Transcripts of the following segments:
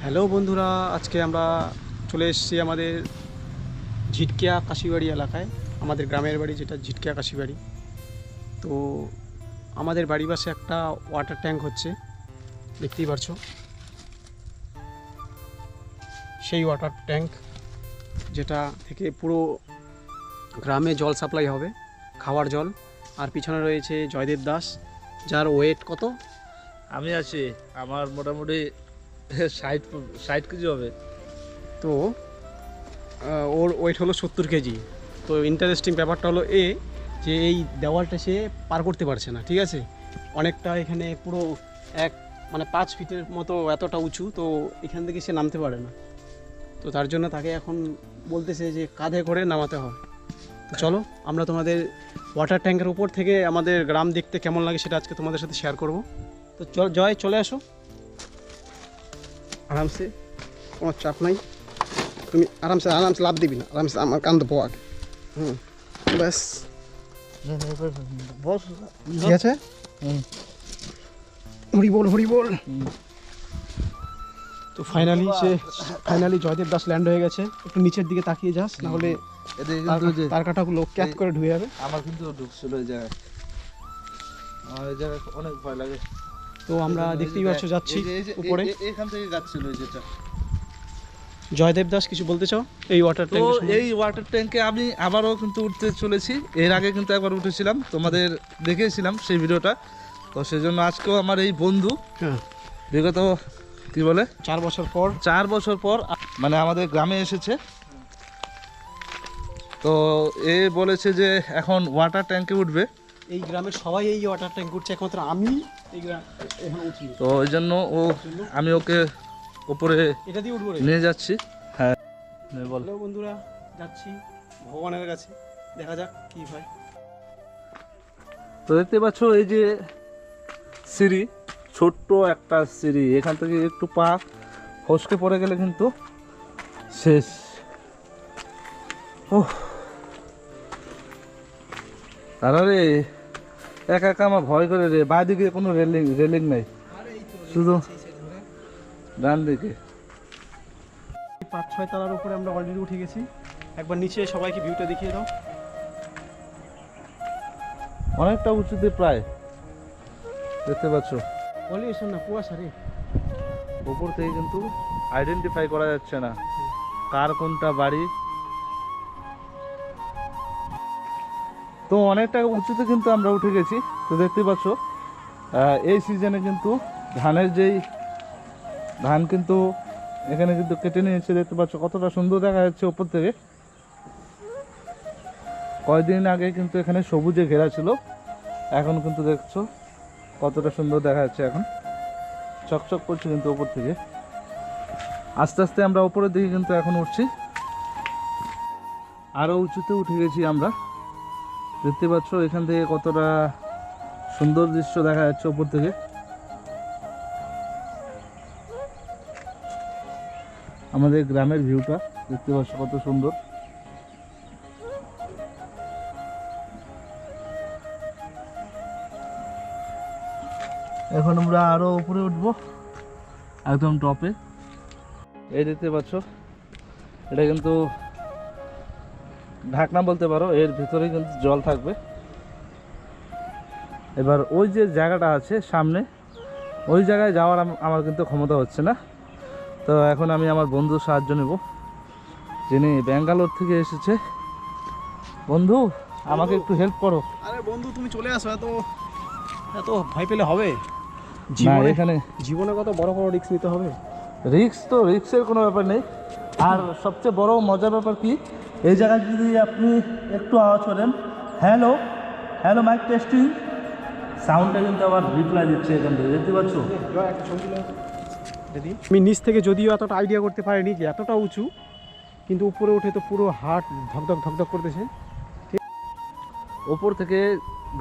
Hello বন্ধুরা, আজকে আমরা চলে এসেছি আমাদের ঝিটকিয়া কাশিবাড়ি এলাকায়। আমাদের গ্রামের বাড়ি যেটা ঝিটকিয়া কাশিবাড়ি। তো আমাদের বাড়ি পাশে একটা ওয়াটার ট্যাঙ্ক হচ্ছে, দেখতেই পারছো। সেই ওয়াটার ট্যাঙ্ক যেটা থেকে পুরো গ্রামে জল সাপ্লাই হবে, খাওয়ার জল। আর পিছনে রয়েছে জয়দেব দাস, যার ওয়েট কত? আমি আছি, আমার মোটামুটি 60 কেজি হবে। তো ওর ওয়েট হলো 70 কেজি। তো ইন্টারেস্টিং ব্যাপারটা হলো যে এই দেওয়ালটা সে পার করতে পারছে না, ঠিক আছে। অনেকটা এখানে পুরো মানে 5 ফিটের মতো এতটা উঁচু, তো এখান থেকে সে নামতে পারে না। তো তার জন্য তাকে এখন বলতেছে যে কাঁধে করে নামাতে হবে। তো চলো আমরা তোমাদের ওয়াটার ট্যাঙ্কের উপর থেকে আমাদের গ্রাম দেখতে কেমন লাগে সেটা আজকে তোমাদের সাথে শেয়ার করব। তো জয় চলে আসো, আরামসে, কোনো চাপ নাই। তুমি আরামসে লাভ দিবি না, আরামসে আমার কান দেবো আগে। ব্যাস, বস ঠিক আছে। হরি বল। তো ফাইনালি জয়দেব দাস ল্যান্ড হয়ে গেছে। একটু নিচের দিকে তাকিয়ে যাস, না হলে তার কাটাগুলো ক্যাপ করে ঢুকে যাবে। আমার কিন্তু ঢুকছিল এই জায়গায়, আমার এই জায়গায় অনেক ভয় লাগে। তো আমরা দেখতেই পাচ্ছ যাচ্ছি উপরে। এখান থেকে যাচ্ছিল যেটা। জয়দেব দাস, কিছু বলতে চাও এই ওয়াটার তো ট্যাঙ্ক? এই ওয়াটার ট্যাঙ্কে আমি আবারও কিন্তু উঠতে চলেছি। এর আগে কিন্তু একবার উঠেছিলাম, তোমাদের দেখিয়েছিলাম সেই ভিডিওটা। তো সেজন্য আজকেও আমার এই বন্ধু, হ্যাঁ, বিগত কি বলে 4 বছর পর মানে আমাদের গ্রামে এসেছে। তো এ বলেছে যে এখন ওয়াটার ট্যাঙ্কে উঠবে। এই গ্রামের সবাই এই ওয়াটার ট্যাঙ্ক উঠছে, একমাত্র আমি এই এখানে উঠি। তো ওই জন্য আমি ওকে উপরে এটা দিয়ে উঠবো রে। নিয়ে যাচ্ছি। হ্যাঁ বল। হ্যালো বন্ধুরা, যাচ্ছি ভগবানের কাছে, দেখা যাক কি হয়। তো দেখতে পাচ্ছ এই যে সিঁড়ি, ছোট্ট একটা সিঁড়ি, এখান থেকে একটু পা ফসকে পড়ে গেলে কিন্তু শেষ। ও তাহলে একা একা আমার ভয় করে রে। বাঁদিকে কোনো রেলিং নাই, শুধু ডান দিকে। 5-6 তলার উপরে আমরা অলরেডি উঠে গেছি। একবার নিচে সবাইকে ভিউটা দেখিয়ে দাও। অনেকটা উঁচুতে প্রায়, দেখতে পাচ্ছ। বলি এসো না, কুয়াশা রে। উপর থেকে কিন্তু আইডেন্টিফাই করা যাচ্ছে না কার কোনটা বাড়ি। তো অনেকটা উঁচুতে কিন্তু আমরা উঠে গেছি। তো দেখতে পাচ্ছ এই সিজনে কিন্তু ধান কিন্তু এখানে কিন্তু কেটে নিয়েছে। দেখতে পাচ্ছ কতটা সুন্দর দেখা যাচ্ছে উপর থেকে। কয়েকদিন আগে কিন্তু এখানে সবুজে ঘেরা ছিল, এখন কিন্তু দেখছো কতটা সুন্দর দেখা যাচ্ছে। এখন চকচক করছে কিন্তু উপর থেকে। আস্তে আস্তে আমরা উপরের দিকে কিন্তু এখন উঠছি, আরও উঁচুতে উঠে গেছি আমরা। দেখতে পাচ্ছ এখান থেকে কতটা সুন্দর দৃশ্য দেখা যাচ্ছে উপর থেকে। আমাদের গ্রামের ভিউটা দেখতে পাচ্ছ কত সুন্দর। এখন আমরা আরো উপরে উঠবো, একদম টপে। এই দেখতে পাচ্ছ এটা কিন্তু ঢাকনা বলতে পারো, এর ভিতরে কিন্তু জল থাকবে। এবার ওই যে জায়গাটা আছে সামনে, ওই জায়গায় যাওয়ার আমার কিন্তু ক্ষমতা হচ্ছে না। তো এখন আমি আমার বন্ধুর সাহায্য নেব, যিনি ব্যাঙ্গালোর থেকে এসেছে। বন্ধু, আমাকে একটু হেল্প করো। আরে বন্ধু, তুমি চলে আসো, এত ভয় পেলে হবে? জীবনে কত বড় বড় রিস্ক নিতে হবে। রিস্কের কোনো ব্যাপার নেই। আর সবচেয়ে বড় মজার ব্যাপার কি, এই জায়গায় যদি আপনি একটু আওয়াজ করেন, হ্যালো হ্যালো মাইক টেস্টিং, সাউন্ডটা কিন্তু আবার রিপ্লাই দিচ্ছে এখান থেকে, দেখতে পাচ্ছ। আমি নিচ থেকে যদিও এতটা আইডিয়া করতে পারিনি যে এতটা উঁচু, কিন্তু উপরে উঠে তো পুরো হার্ট ধকধক করতেছে। ওপর থেকে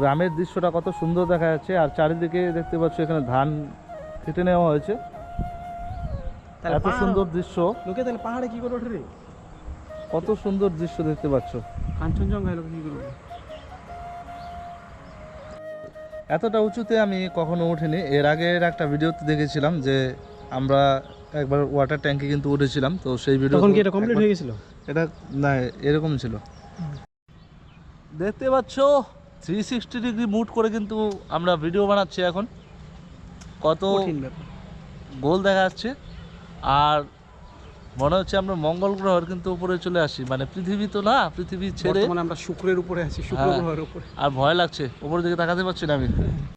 গ্রামের দৃশ্যটা কত সুন্দর দেখা যাচ্ছে। আর চারিদিকে দেখতে পাচ্ছ এখানে ধান কেটে নেওয়া হয়েছে, এত সুন্দর দৃশ্য। লোকে তাহলে পাহাড়ে কি করে ওঠে রে? কত সুন্দর দৃশ্য দেখতে পাচ্ছ। কাঞ্চনজঙ্ঘায় লোকে কি করে? এতটা উঁচুতে আমি কখনো উঠিনি। এর আগের একটা ভিডিওতে দেখেছিলাম যে আমরা একবার ওয়াটার ট্যাঙ্কে কিন্তু উঠেছিলাম, তো সেই ভিডিও তখন কি এটা কমপ্লিট হয়ে গেছিল? এটা না, এরকম ছিল। দেখতে পাচ্ছ 360 ডিগ্রি মুভ করে কিন্তু আমরা ভিডিও বানাচ্ছি এখন, কত কঠিন ব্যাপার। গোল দেখা যাচ্ছে। আর মনে হচ্ছে আমরা মঙ্গল গ্রহের কিন্তু উপরে চলে আসি, মানে পৃথিবী তো না, পৃথিবী ছেড়ে বর্তমানে আমরা শুক্রের উপরে আছি, শুক্র হ্যাঁ। গ্রহের উপরে। আর ভয় লাগছে, উপরের দিকে তাকাতে পারছি না আমি।